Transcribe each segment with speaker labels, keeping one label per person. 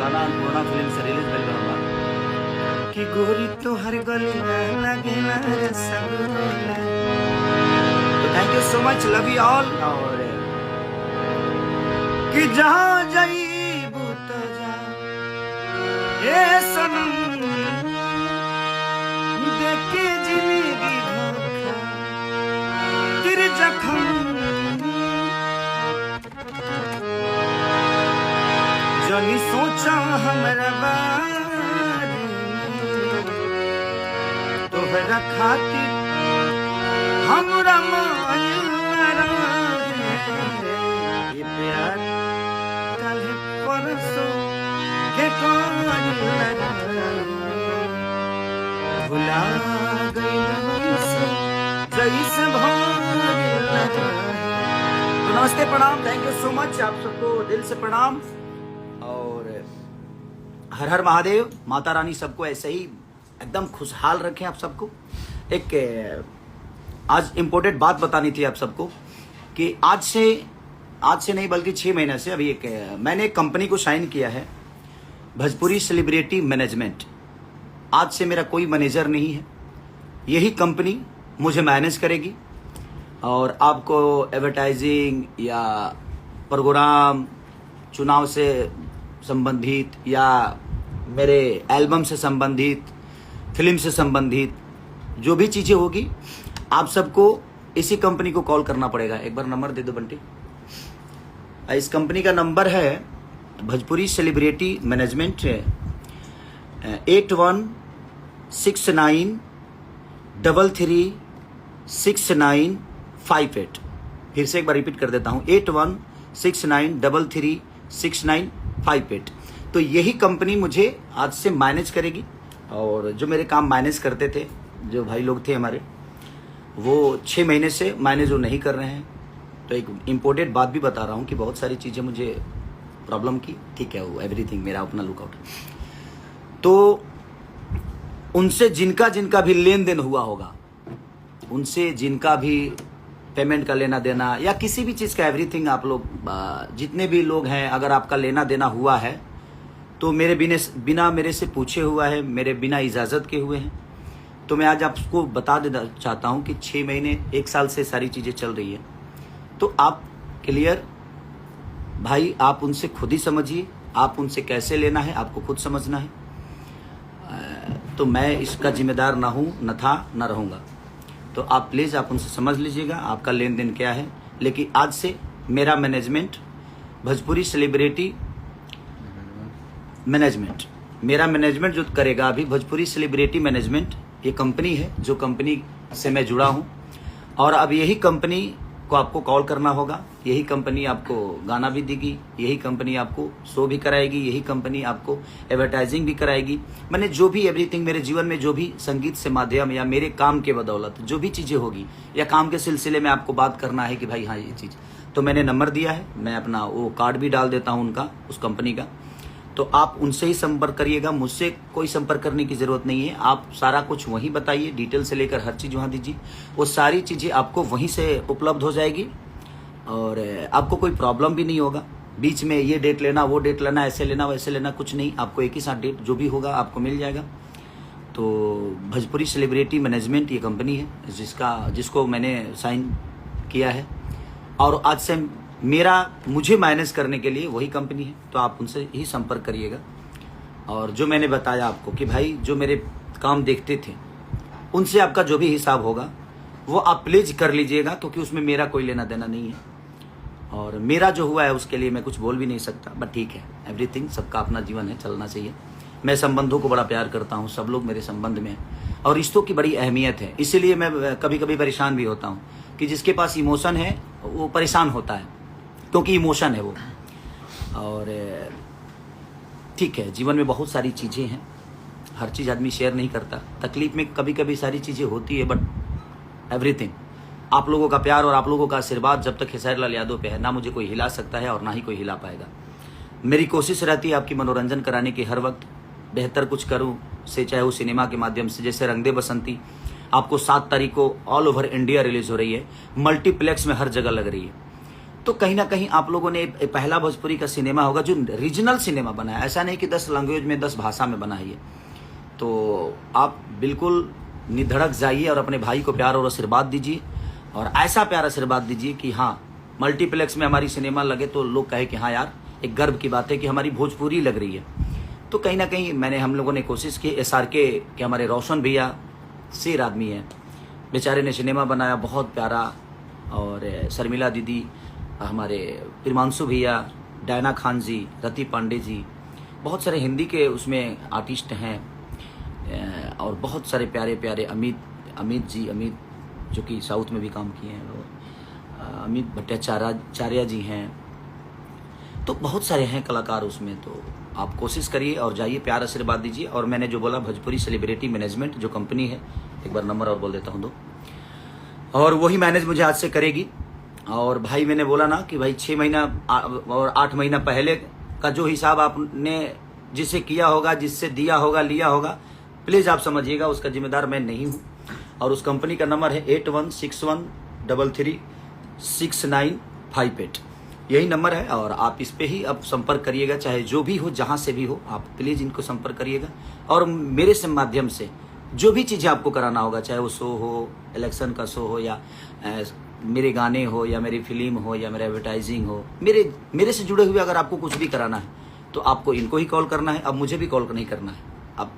Speaker 1: गाना अन्नपूर्णा फिल्म से रिलीज भइल बा कि गोरी तोहर गलिया लागेला रसगुल्ला। तो thank you so much, love you all. और कि जहाँ जाइबू तो जा ए सनम, देखे जिंदगी धोखा तेरे जख्म, जनी सोचा हमरा बारे तोहरा खातिर हमरा माया ये प्यार कल परसों के कौन लगा भुला गई हमसे जैसे भाग लगा। तो नमस्ते, प्रणाम, थैंक यू सो मच, आप सबको दिल से प्रणाम। और हर हर महादेव, माता रानी सबको ऐसे ही एकदम खुशहाल रखें। आप सबको एक आज इम्पोर्टेंट बात बतानी थी आप सबको कि आज से नहीं बल्कि 6 महीने से अभी मैंने एक कंपनी को साइन किया है, भोजपुरी सेलिब्रिटी मैनेजमेंट। आज से मेरा कोई मैनेजर नहीं है, यही कंपनी मुझे मैनेज करेगी और आपको एडवर्टाइजिंग या प्रोग्राम, चुनाव से संबंधित या मेरे एल्बम से संबंधित, फिल्म से संबंधित जो भी चीज़ें होगी, आप सबको इसी कंपनी को कॉल करना पड़ेगा। एक बार नंबर दे दो बंटी। इस कंपनी का नंबर है भोजपुरी सेलिब्रिटी मैनेजमेंट 8169336958। फिर से एक बार रिपीट कर देता हूँ, 8169336958। तो यही कंपनी मुझे आज से मैनेज करेगी। और जो मेरे काम मैनेज करते थे, जो भाई लोग थे हमारे, वो 6 महीने से मैनेज वो नहीं कर रहे हैं। तो एक इम्पोर्टेंट बात भी बता रहा हूँ कि बहुत सारी चीज़ें मुझे प्रॉब्लम की, ठीक है, वो एवरीथिंग मेरा अपना लुकआउट। तो उनसे जिनका जिनका भी लेन देन हुआ होगा, उनसे जिनका भी पेमेंट का लेना देना या किसी भी चीज़ का एवरीथिंग, आप लोग जितने भी लोग हैं, अगर आपका लेना देना हुआ है तो मेरे बिना मेरे से पूछे हुआ है, मेरे बिना इजाज़त के हुए हैं। तो मैं आज आपको बता देना चाहता हूं कि 6 महीने 1 साल से सारी चीज़ें चल रही है। तो आप क्लियर भाई, आप उनसे खुद ही समझिए, आप उनसे कैसे लेना है आपको खुद समझना है। तो मैं इसका जिम्मेदार ना हूँ, न था, न रहूँगा। तो आप प्लीज़ आप उनसे समझ लीजिएगा आपका लेन देन क्या है। लेकिन आज से मेरा मैनेजमेंट भोजपुरी सेलिब्रिटी मैनेजमेंट, मेरा मैनेजमेंट जो करेगा अभी भोजपुरी सेलिब्रिटी मैनेजमेंट, ये कंपनी है जो कंपनी से मैं जुड़ा हूँ। और अब यही कंपनी को आपको कॉल करना होगा, यही कंपनी आपको गाना भी देगी, यही कंपनी आपको शो भी कराएगी, यही कंपनी आपको एडवर्टाइजिंग भी कराएगी। मैंने जो भी एवरीथिंग मेरे जीवन में जो भी संगीत से माध्यम या मेरे काम के बदौलत जो भी चीज़ें होगी या काम के सिलसिले में आपको बात करना है कि भाई हाँ ये चीज़, तो मैंने नंबर दिया है, मैं अपना वो कार्ड भी डाल देता हूँ उनका, उस कंपनी का। तो आप उनसे ही संपर्क करिएगा, मुझसे कोई संपर्क करने की ज़रूरत नहीं है। आप सारा कुछ वहीं बताइए, डिटेल से लेकर हर चीज़ वहाँ दीजिए, वो सारी चीज़ें आपको वहीं से उपलब्ध हो जाएगी और आपको कोई प्रॉब्लम भी नहीं होगा। बीच में ये डेट लेना, वो डेट लेना, ऐसे लेना, वैसे लेना, कुछ नहीं, आपको एक ही साथ डेट जो भी होगा आपको मिल जाएगा। तो भोजपुरी सेलिब्रिटी मैनेजमेंट ये कंपनी है जिसको मैंने साइन किया है और आज से मुझे मैनेज करने के लिए वही कंपनी है। तो आप उनसे ही संपर्क करिएगा। और जो मैंने बताया आपको कि भाई जो मेरे काम देखते थे, उनसे आपका जो भी हिसाब होगा वो आप प्लीज कर लीजिएगा, क्योंकि उसमें मेरा कोई लेना देना नहीं है। और मेरा जो हुआ है उसके लिए मैं कुछ बोल भी नहीं सकता, बट ठीक है, एवरीथिंग, सबका अपना जीवन है, चलना चाहिए। मैं संबंधों को बड़ा प्यार करता हूँ, सब लोग मेरे संबंध में हैं और रिश्तों की बड़ी अहमियत है। इसीलिए मैं कभी कभी परेशान भी होता हूँ कि जिसके पास इमोशन है वो परेशान होता है, क्योंकि इमोशन है वो। और ठीक है, जीवन में बहुत सारी चीज़ें हैं, हर चीज़ आदमी शेयर नहीं करता, तकलीफ में कभी कभी सारी चीज़ें होती है, बट एवरीथिंग आप लोगों का प्यार और आप लोगों का आशीर्वाद जब तक खेसारी लाल यादव पे है, ना मुझे कोई हिला सकता है और ना ही कोई हिला पाएगा। मेरी कोशिश रहती है आपकी मनोरंजन कराने की, हर वक्त बेहतर कुछ करूँ से, चाहे वो सिनेमा के माध्यम से, जैसे रंग दे बसंती आपको 7 तारीख को ऑल ओवर इंडिया रिलीज हो रही है, मल्टीप्लेक्स में हर जगह लग रही है। तो कहीं ना कहीं आप लोगों ने पहला भोजपुरी का सिनेमा होगा जो रीजनल सिनेमा बना है, ऐसा नहीं कि 10 लैंग्वेज में 10 भाषा में बना है ये। तो आप बिल्कुल निधड़क जाइए और अपने भाई को प्यार और आशीर्वाद दीजिए, और ऐसा प्यार आशीर्वाद दीजिए कि हाँ मल्टीप्लेक्स में हमारी सिनेमा लगे तो लोग कहे कि हाँ यार एक गर्व की बात है कि हमारी भोजपुरी लग रही है। तो कहीं ना कहीं हम लोगों ने कोशिश की। SRK के हमारे रोशन भैया शेर आदमी है, बेचारे ने सिनेमा बनाया बहुत प्यारा, और शर्मिला दीदी, हमारे प्रिमांशु भैया, डायना खान जी, रति पांडे जी, बहुत सारे हिंदी के उसमें आर्टिस्ट हैं, और बहुत सारे प्यारे प्यारे अमित जो कि साउथ में भी काम किए हैं, अमित भट्टाचार्य जी हैं, तो बहुत सारे हैं कलाकार उसमें। तो आप कोशिश करिए और जाइए, प्यार आशीर्वाद दीजिए। और मैंने जो बोला भोजपुरी सेलिब्रिटी मैनेजमेंट जो कंपनी है, एक बार नंबर और बोल देता हूँ, और वही मैनेज मुझे आज से करेगी। और भाई मैंने बोला ना कि भाई 6 महीना और 8 महीना पहले का जो हिसाब आपने जिसे किया होगा, जिससे दिया होगा, लिया होगा, प्लीज़ आप समझिएगा उसका जिम्मेदार मैं नहीं हूँ। और उस कंपनी का नंबर है 8161336958, यही नंबर है। और आप इस पे ही अब संपर्क करिएगा, चाहे जो भी हो, जहाँ से भी हो, आप प्लीज़ इनको संपर्क करिएगा। और मेरे से माध्यम से जो भी चीज़ें आपको कराना होगा, चाहे वो शो हो, इलेक्शन का शो हो, या मेरे गाने हो, या मेरी फिल्म हो, या मेरा एडवर्टाइजिंग हो, मेरे से जुड़े हुए अगर आपको कुछ भी कराना है तो आपको इनको ही कॉल करना है। अब मुझे भी कॉल नहीं करना है, अब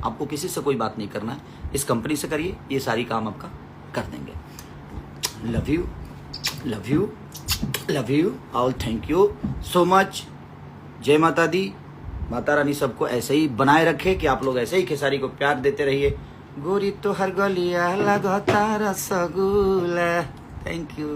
Speaker 1: आपको किसी से कोई बात नहीं करना है, इस कंपनी से करिए, ये सारी काम आपका कर देंगे। Love you, love you, love you all, thank you so much. जय माता दी, माता रानी सबको ऐसे ही बनाए रखे कि आप लोग ऐसे ही खेसारी को प्यार देते रहिए। गोरी तो हर गलिया लगातार रसगुल्ला। Thank you.